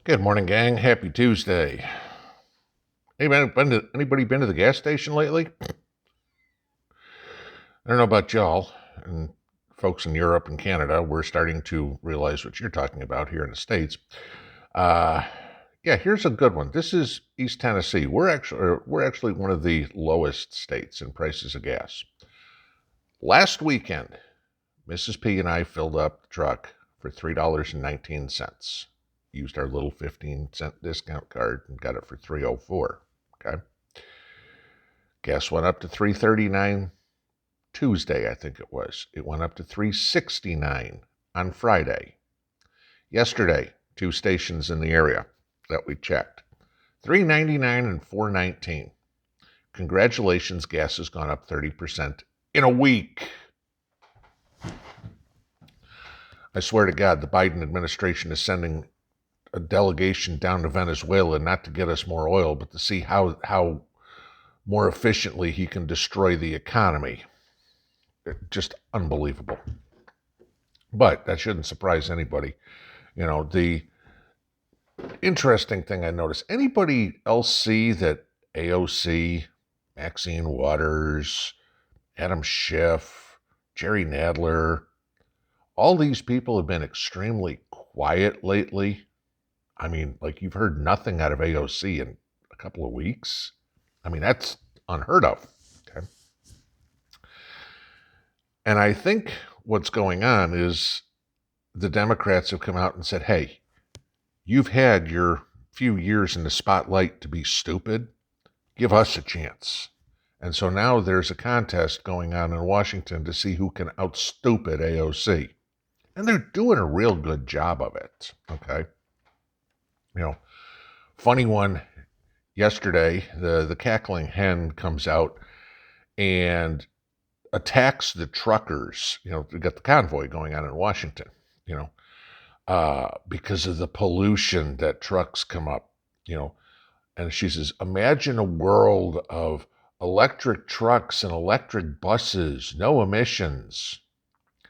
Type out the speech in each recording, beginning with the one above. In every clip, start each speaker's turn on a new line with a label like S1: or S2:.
S1: Good morning, gang. Happy Tuesday. Anybody been to the gas station lately? I don't know about y'all and folks in Europe and Canada. We're starting to realize what you're talking about here in the States. Uh, yeah, here's a good one. This is East Tennessee. We're actually one of the lowest states in prices of gas. Last weekend, Mrs. P and I filled up the truck for $3.19. Used our little 15-cent discount card and got it for $3.04. Okay. Gas went up to $3.39 Tuesday, I think it was. It went up to $3.69 on Friday. Yesterday, two stations in the area that we checked. $3.99 and $4.19. Congratulations, gas has gone up 30% in a week. I swear to God, the Biden administration is sending a delegation down to Venezuela not to get us more oil, but to see how more efficiently he can destroy the economy. Just unbelievable. But that shouldn't surprise anybody. You know, the interesting thing I noticed, anybody else see that AOC, Maxine Waters, Adam Schiff, Jerry Nadler, all these people have been extremely quiet lately? I mean, like, you've heard nothing out of AOC in a couple of weeks. I mean, that's unheard of. Okay. And I think what's going on is the Democrats have come out and said, hey, you've had your few years in the spotlight to be stupid. Give us a chance. And so now there's a contest going on in Washington to see who can outstupid AOC. And they're doing a real good job of it. Okay. You know, funny one, yesterday, the cackling hen comes out and attacks the truckers. You know, we got the convoy going on in Washington, because of the pollution that trucks come up, and she says, imagine a world of electric trucks and electric buses, no emissions.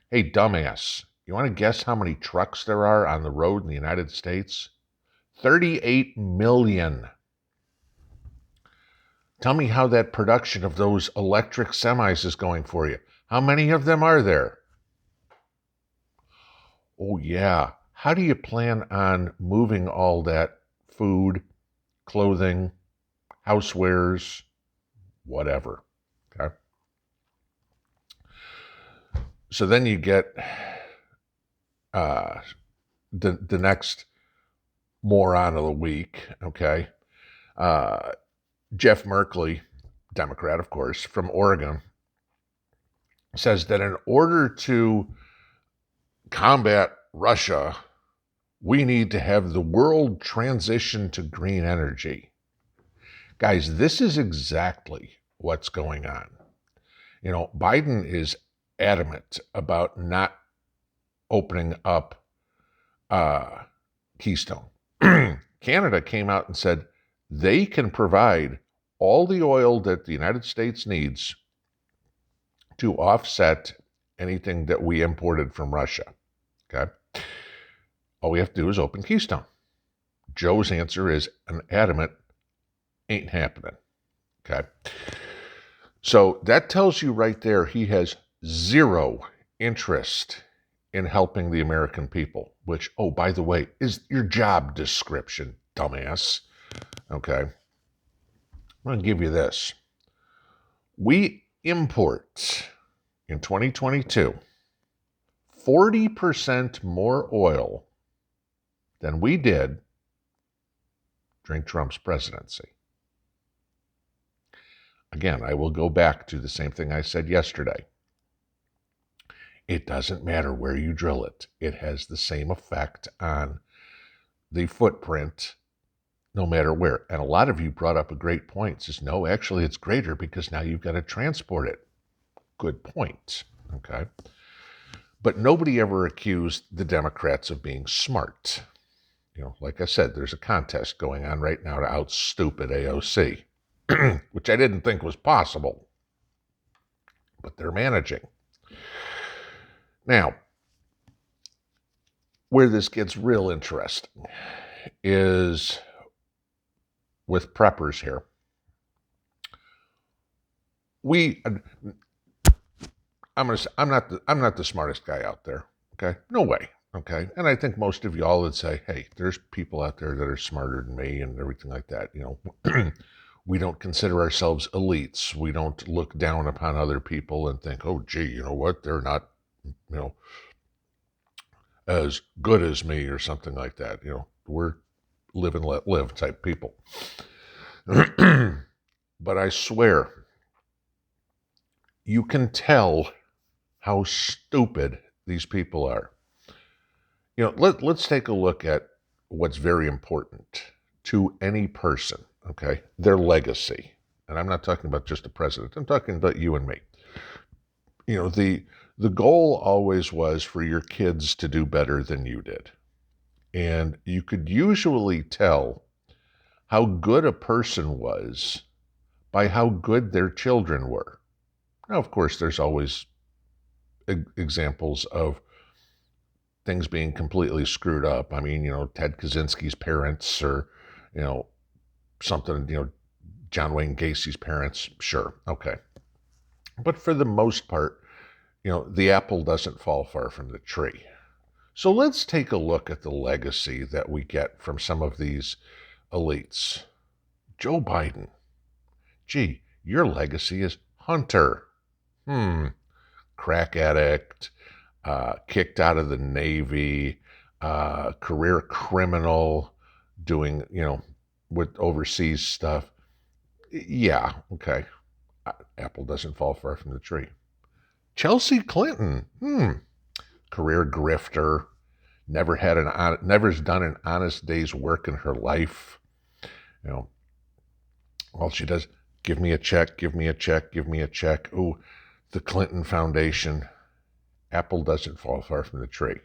S1: Hey, dumbass, you want to guess how many trucks there are on the road in the United States? 38 million. Tell me how that production of those electric semis is going for you. How many of them are there? Oh, yeah. How do you plan on moving all that food, clothing, housewares, whatever? Okay. So then you get the next moron of the week, okay? Jeff Merkley, Democrat, of course, from Oregon, says that in order to combat Russia, we need to have the world transition to green energy. Guys, this is exactly what's going on. You know, Biden is adamant about not opening up Keystone. Canada came out and said they can provide all the oil that the United States needs to offset anything that we imported from Russia. Okay? All we have to do is open Keystone. Joe's answer is an adamant, ain't happening. Okay? So that tells you right there he has zero interest in helping the American people, which, oh, by the way, is your job description, dumbass. Okay? I'm going to give you this. We import in 2022 40% more oil than we did during Trump's presidency. Again, I will go back to the same thing I said yesterday. It doesn't matter where you drill it. It has the same effect on the footprint no matter where. And a lot of you brought up a great point. Says, no, actually it's greater because now you've got to transport it. Good point. Okay. But nobody ever accused the Democrats of being smart. Like I said, there's a contest going on right now to outstupid AOC, which I didn't think was possible. But they're managing. Now, where this gets real interesting is with preppers here. I'm not the smartest guy out there. Okay, no way. Okay, and I think most of y'all would say, hey, there's people out there that are smarter than me and everything like that. We don't consider ourselves elites. We don't look down upon other people and think, oh, gee, you know what? They're not, as good as me or something like that. We're live and let live type people. But I swear, you can tell how stupid these people are. Let's take a look at what's very important to any person, okay? Their legacy. And I'm not talking about just the president. I'm talking about you and me. The goal always was for your kids to do better than you did. And you could usually tell how good a person was by how good their children were. Now, of course, there's always examples of things being completely screwed up. I mean, Ted Kaczynski's parents or, something, John Wayne Gacy's parents, sure, okay. But for the most part, the apple doesn't fall far from the tree. So let's take a look at the legacy that we get from some of these elites. Joe Biden. Gee, your legacy is Hunter. Crack addict, kicked out of the Navy, career criminal, doing, with overseas stuff. Yeah, okay. Apple doesn't fall far from the tree. Chelsea Clinton, career grifter, never's done an honest day's work in her life. All she does, give me a check, give me a check, give me a check. Ooh, the Clinton Foundation. Apple doesn't fall far from the tree.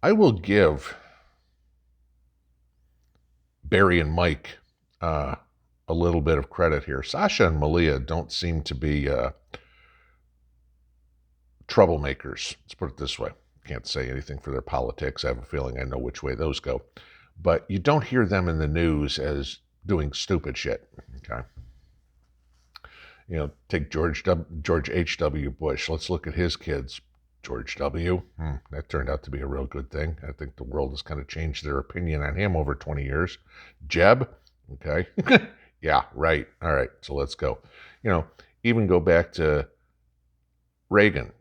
S1: I will give Barry and Mike a little bit of credit here. Sasha and Malia don't seem to be troublemakers. Let's put it this way. Can't say anything for their politics. I have a feeling I know which way those go. But you don't hear them in the news as doing stupid shit. Okay. Take George H.W. Bush. Let's look at his kids. George W. That turned out to be a real good thing. I think the world has kind of changed their opinion on him over 20 years. Jeb. Okay. Yeah, right. All right. So let's go. Even go back to Reagan,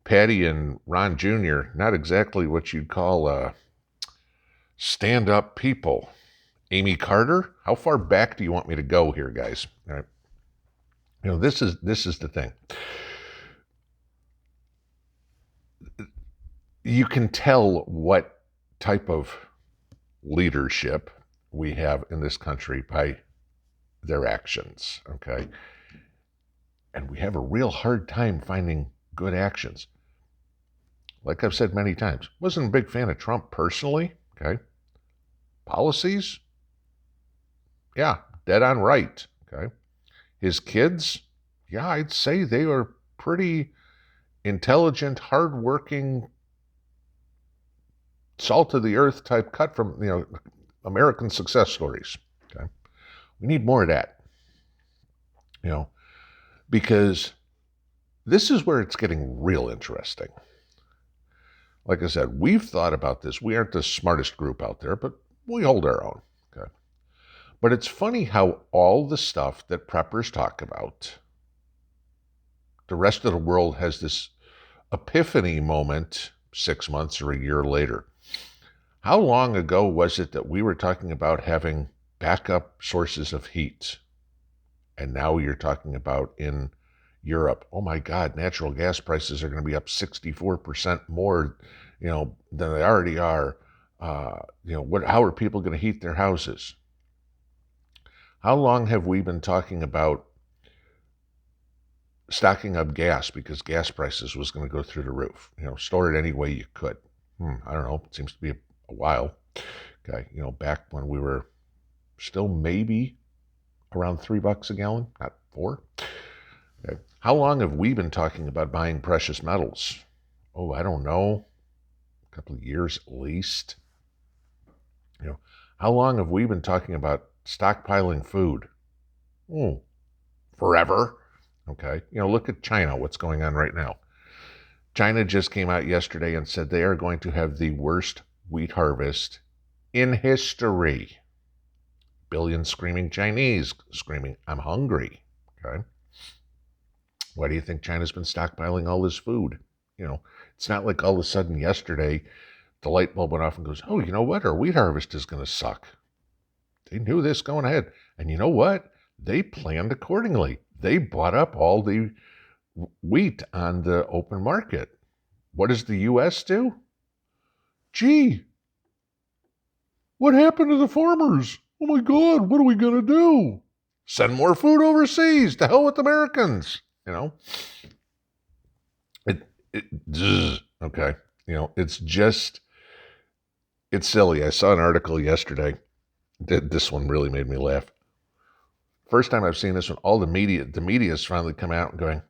S1: Patty and Ron Jr., not exactly what you'd call stand-up people. Amy Carter, how far back do you want me to go here, guys? All right. This is the thing. You can tell what type of leadership we have in this country by their actions, okay? And we have a real hard time finding good actions. Like I've said many times, wasn't a big fan of Trump personally, okay? Policies, yeah, dead on right, okay? His kids, yeah, I'd say they were pretty intelligent, hardworking, salt of the earth type cut from, American success stories. Okay. We need more of that. Because this is where it's getting real interesting. Like I said, we've thought about this. We aren't the smartest group out there, but we hold our own. Okay. But it's funny how all the stuff that preppers talk about, the rest of the world has this epiphany moment 6 months or a year later. How long ago was it that we were talking about having backup sources of heat? And now you're talking about in Europe, oh my God, natural gas prices are going to be up 64% more, than they already are. How are people going to heat their houses? How long have we been talking about stocking up gas because gas prices was going to go through the roof? Store it any way you could. I don't know. It seems to be a while. Okay, back when we were still maybe around $3 a gallon, not $4. Okay. How long have we been talking about buying precious metals? Oh, I don't know. A couple of years at least. How long have we been talking about stockpiling food? Forever. Okay. Look at China, what's going on right now. China just came out yesterday and said they are going to have the worst wheat harvest in history. Billions screaming Chinese, screaming, I'm hungry. Okay. Why do you think China's been stockpiling all this food? It's not like all of a sudden yesterday the light bulb went off and goes, oh, you know what? Our wheat harvest is going to suck. They knew this going ahead. And you know what? They planned accordingly. They bought up all the wheat on the open market. What does the U.S. do? Gee, what happened to the farmers? Oh my God, what are we going to do? Send more food overseas. To hell with Americans. Okay. It's silly. I saw an article yesterday. This one really made me laugh. First time I've seen this one, all the media has finally come out and going,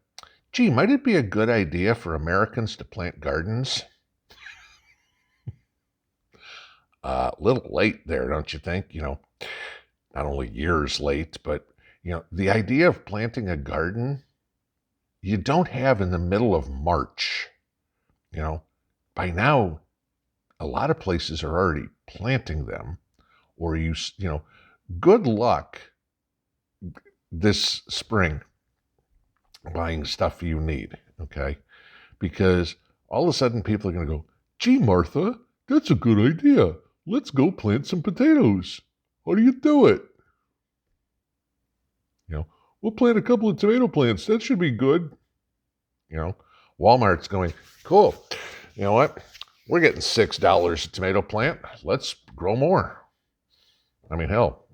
S1: gee, might it be a good idea for Americans to plant gardens? A little late there, don't you think? Not only years late, but, the idea of planting a garden, you don't have in the middle of March. By now, a lot of places are already planting them, or good luck this spring buying stuff you need, okay? Because all of a sudden people are going to go, gee, Martha, that's a good idea. Let's go plant some potatoes. How do you do it? We'll plant a couple of tomato plants. That should be good. Walmart's going, cool. You know what? We're getting $6 a tomato plant. Let's grow more. I mean, hell,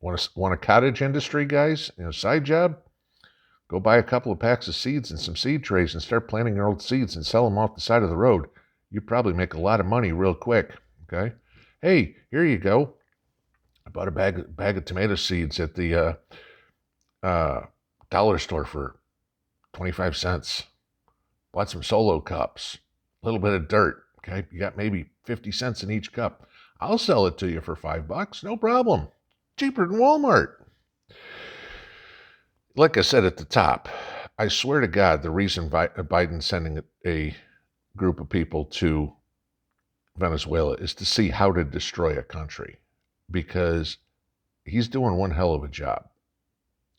S1: want a cottage industry, guys? Side job? Go buy a couple of packs of seeds and some seed trays and start planting your old seeds and sell them off the side of the road. You probably make a lot of money real quick, okay? Hey, here you go. I bought a bag of tomato seeds at the dollar store for 25 cents. Bought some Solo cups, a little bit of dirt, okay? You got maybe 50 cents in each cup. I'll sell it to you for $5, no problem. Cheaper than Walmart. Like I said at the top, I swear to God, the reason Biden's sending a group of people to Venezuela is to see how to destroy a country, because he's doing one hell of a job.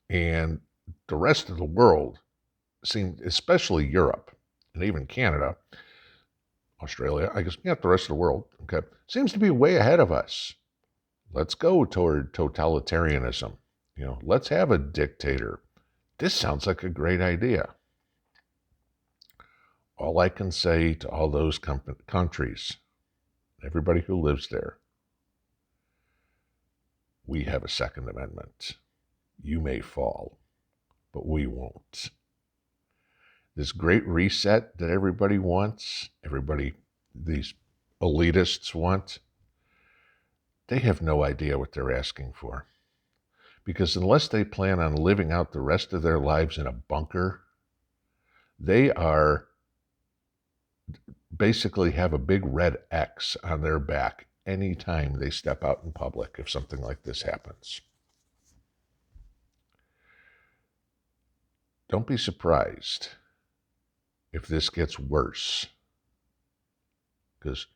S1: And the rest of the world seemed, especially Europe and even Canada, Australia, I guess, the rest of the world, okay, seems to be way ahead of us. Let's go toward totalitarianism. Let's have a dictator. This sounds like a great idea. All I can say to all those countries, everybody who lives there, we have a Second Amendment. You may fall, but we won't. This great reset that everybody wants, these elitists want, they have no idea what they're asking for. Because unless they plan on living out the rest of their lives in a bunker, they are basically have a big red X on their back anytime they step out in public if something like this happens. Don't be surprised if this gets worse, because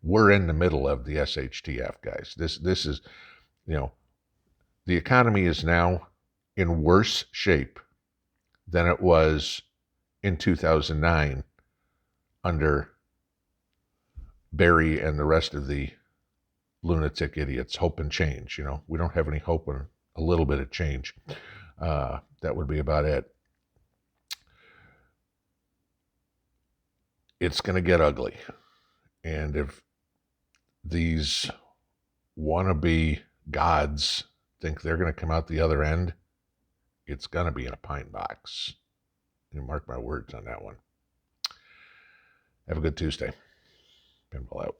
S1: we're in the middle of the SHTF, guys. This is, the economy is now in worse shape than it was in 2009 under Barry and the rest of the lunatic idiots. Hope and change. We don't have any hope in a little bit of change. That would be about it. It's going to get ugly. And if these wannabe gods think they're going to come out the other end, it's going to be in a pine box. You mark my words on that one. Have a good Tuesday. Pinball out.